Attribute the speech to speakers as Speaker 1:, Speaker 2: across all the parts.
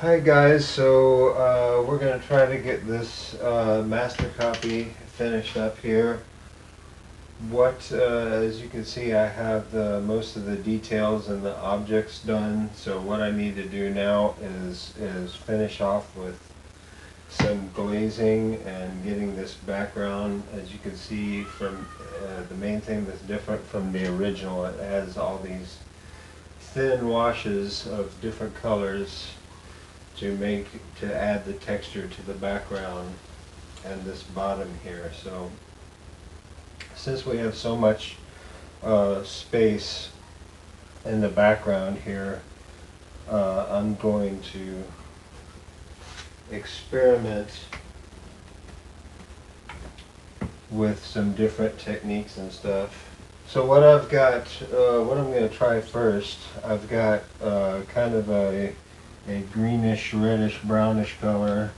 Speaker 1: Hi guys, so we're going to try to get this master copy finished up here. As you can see, I have most of the details and the objects done, so what I need to do now is finish off with some glazing and getting this background. As you can see from the main thing that's different from the original, it has all these thin washes of different colors to add the texture to the background and this bottom here. So since we have so much space in the background here, I'm going to experiment with some different techniques and stuff. So what what I'm going to try first, I've got kind of a greenish, reddish, brownish color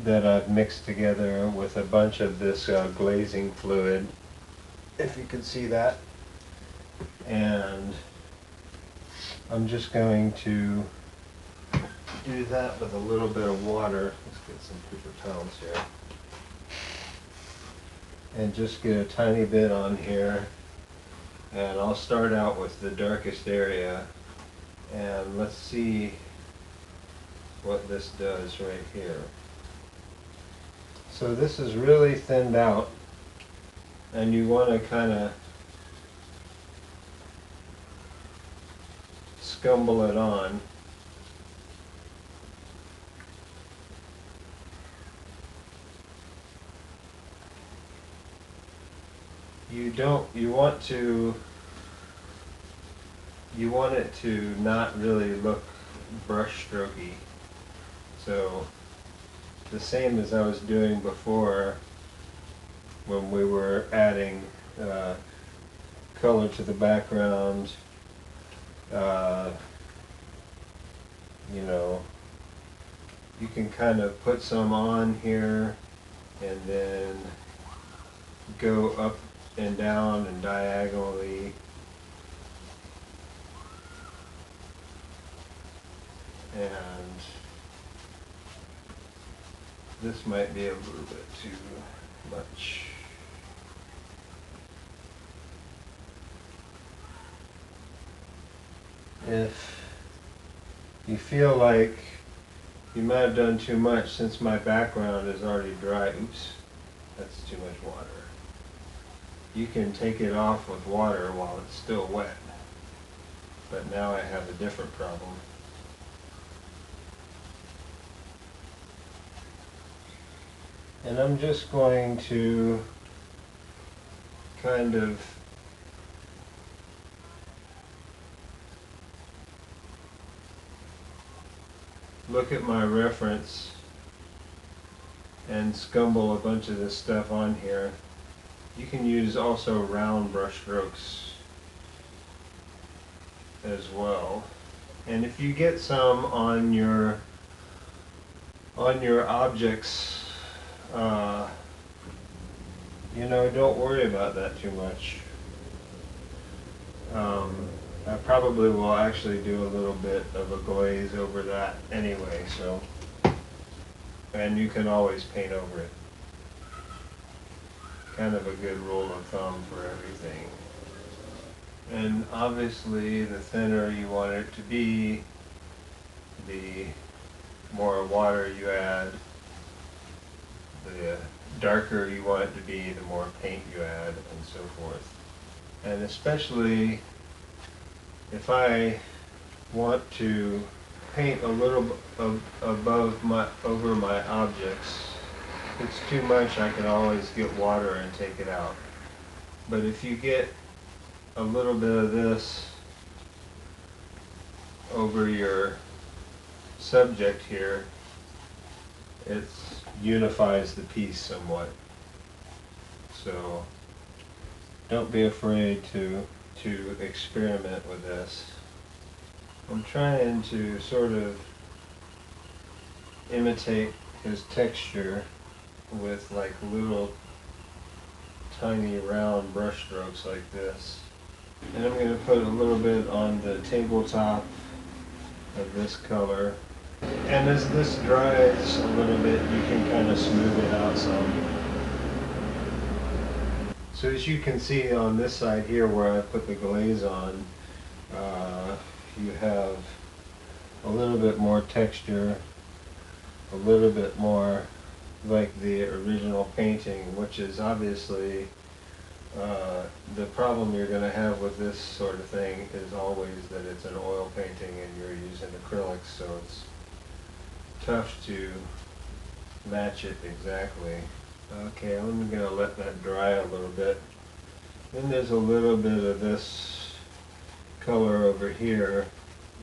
Speaker 1: that I've mixed together with a bunch of this glazing fluid, if you can see that. And I'm just going to do that with a little bit of water. Let's get some paper towels here. And just get a tiny bit on here. And I'll start out with the darkest area. And let's see what this does right here. So this is really thinned out, and you want to kind of scumble it on. You want it to not really look brush strokey. So the same as I was doing before when we were adding color to the background. You know, you can kind of put some on here and then go up and down and diagonally. And this might be a little bit too much. If you feel like you might have done too much, since my background is already dry, oops, that's too much water. You can take it off with water while it's still wet. But now I have a different problem. And I'm just going to kind of look at my reference and scumble a bunch of this stuff on here. You can use also round brush strokes as well. And if you get some on your objects, you know, don't worry about that too much. I probably will actually do a little bit of a glaze over that anyway, so, and you can always paint over it. Kind of a good rule of thumb for everything. And obviously the thinner you want it to be, the more water you add. The darker you want it to be, the more paint you add, and so forth. And especially if I want to paint a little over my objects, if it's too much, I can always get water and take it out. But if you get a little bit of this over your subject here, it unifies the piece somewhat. So don't be afraid to experiment with this. I'm trying to sort of imitate his texture with like little tiny round brush strokes like this. And I'm going to put a little bit on the tabletop of this color And as this dries a little bit, you can kind of smooth it out some. So as you can see on this side here where I put the glaze on, you have a little bit more texture, a little bit more like the original painting, which is obviously the problem you're going to have with this sort of thing is always that it's an oil painting and you're using acrylics, so it's tough to match it exactly. Okay, I'm going to let that dry a little bit. Then there's a little bit of this color over here.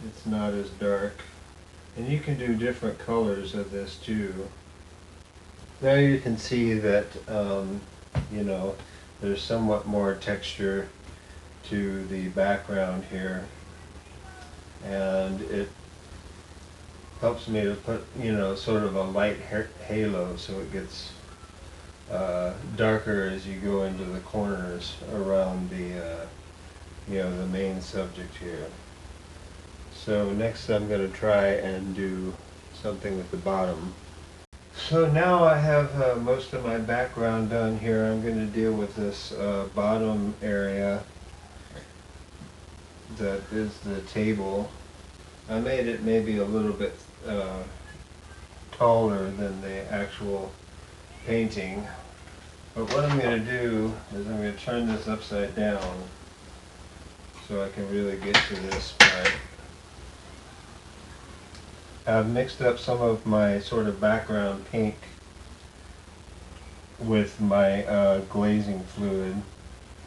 Speaker 1: It's not as dark. And you can do different colors of this too. Now you can see that, you know, there's somewhat more texture to the background here. And it helps me to put, you know, sort of a light halo so it gets darker as you go into the corners around the, you know, the main subject here. So next I'm going to try and do something with the bottom. So now I have most of my background done here. I'm going to deal with this bottom area that is the table. I made it maybe a little bit taller than the actual painting. But what I'm going to do is I'm going to turn this upside down so I can really get to this part. I've mixed up some of my sort of background pink with my glazing fluid.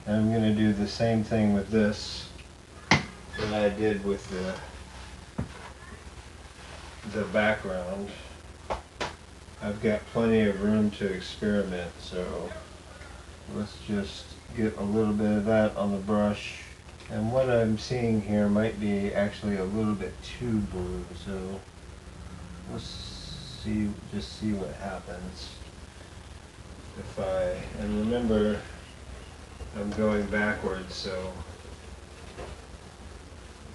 Speaker 1: And I'm going to do the same thing with this that I did with the background. I've got plenty of room to experiment, so let's just get a little bit of that on the brush. And what I'm seeing here might be actually a little bit too blue, so let's just see what happens. And remember, I'm going backwards, so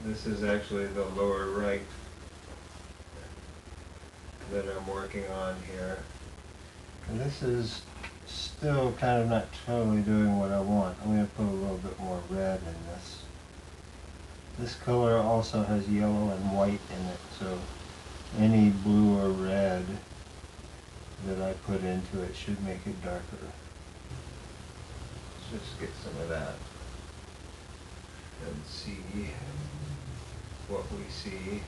Speaker 1: this is actually the lower right that I'm working on here. And this is still kind of not totally doing what I want. I'm going to put a little bit more red in this. This color also has yellow and white in it, so any blue or red that I put into it should make it darker. Let's just get some of that and see what we see.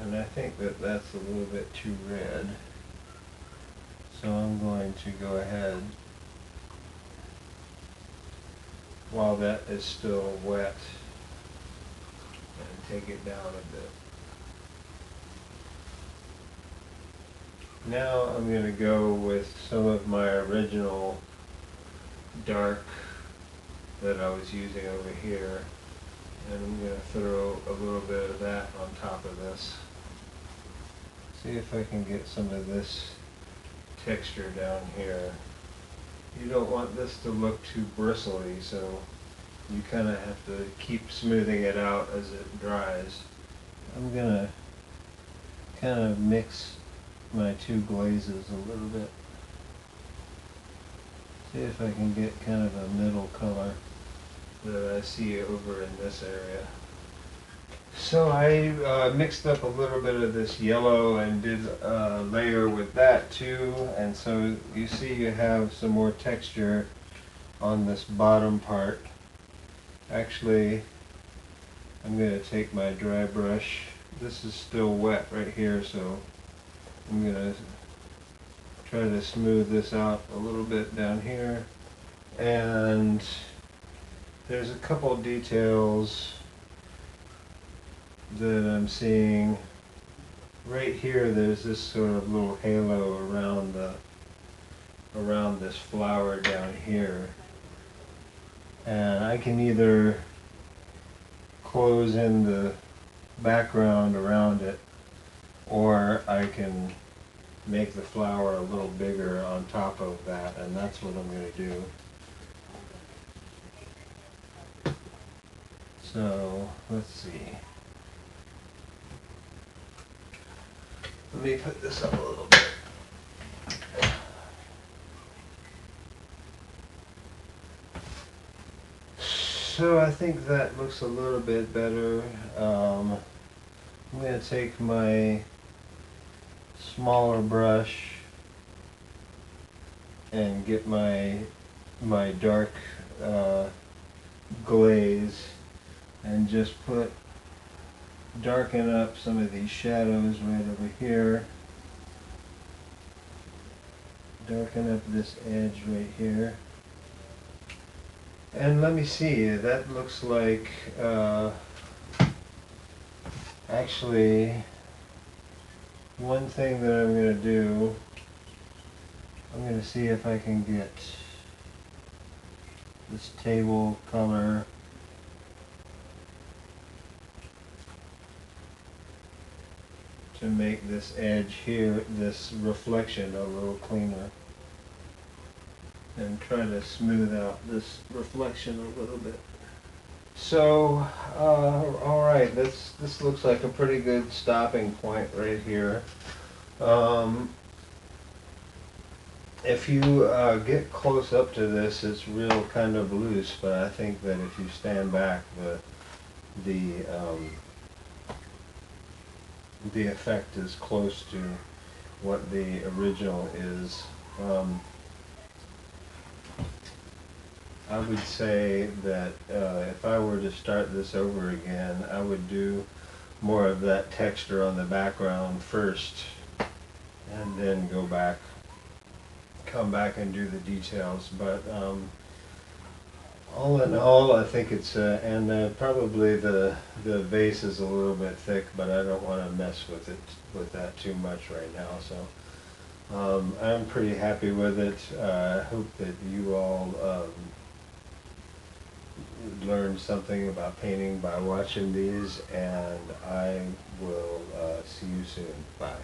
Speaker 1: And I think that that's a little bit too red. So I'm going to go ahead, while that is still wet, and take it down a bit. Now I'm going to go with some of my original dark that I was using over here, and I'm going to throw a little bit of that on top of this. See if I can get some of this texture down here. You don't want this to look too bristly, so you kind of have to keep smoothing it out as it dries. I'm going to kind of mix my two glazes a little bit. See if I can get kind of a middle color that I see over in this area. So I mixed up a little bit of this yellow and did a layer with that too, and so you see you have some more texture on this bottom part. Actually, I'm going to take my dry brush. This is still wet right here, so I'm going to try to smooth this out a little bit down here. And there's a couple details that I'm seeing. Right here there's this sort of little halo around this flower down here. And I can either close in the background around it, or I can make the flower a little bigger on top of that, and that's what I'm going to do. So let's see. Let me put this up a little bit. So I think that looks a little bit better. I'm going to take my smaller brush and get my dark glaze and just darken up some of these shadows right over here. Darken up this edge right here. And let me see, that looks like, actually, one thing that I'm going to do, I'm going to see if I can get this table color to make this edge here, this reflection, a little cleaner. And try to smooth out this reflection a little bit. So, alright, this looks like a pretty good stopping point right here. If you get close up to this, it's real kind of loose, but I think that if you stand back, the effect is close to what the original is. I would say that if I were to start this over again, I would do more of that texture on the background first, and then come back and do the details. But all in all, I think it's and probably the vase is a little bit thick, but I don't want to mess with that too much right now. So I'm pretty happy with it. I hope that you all learned something about painting by watching these, and I will see you soon. Bye.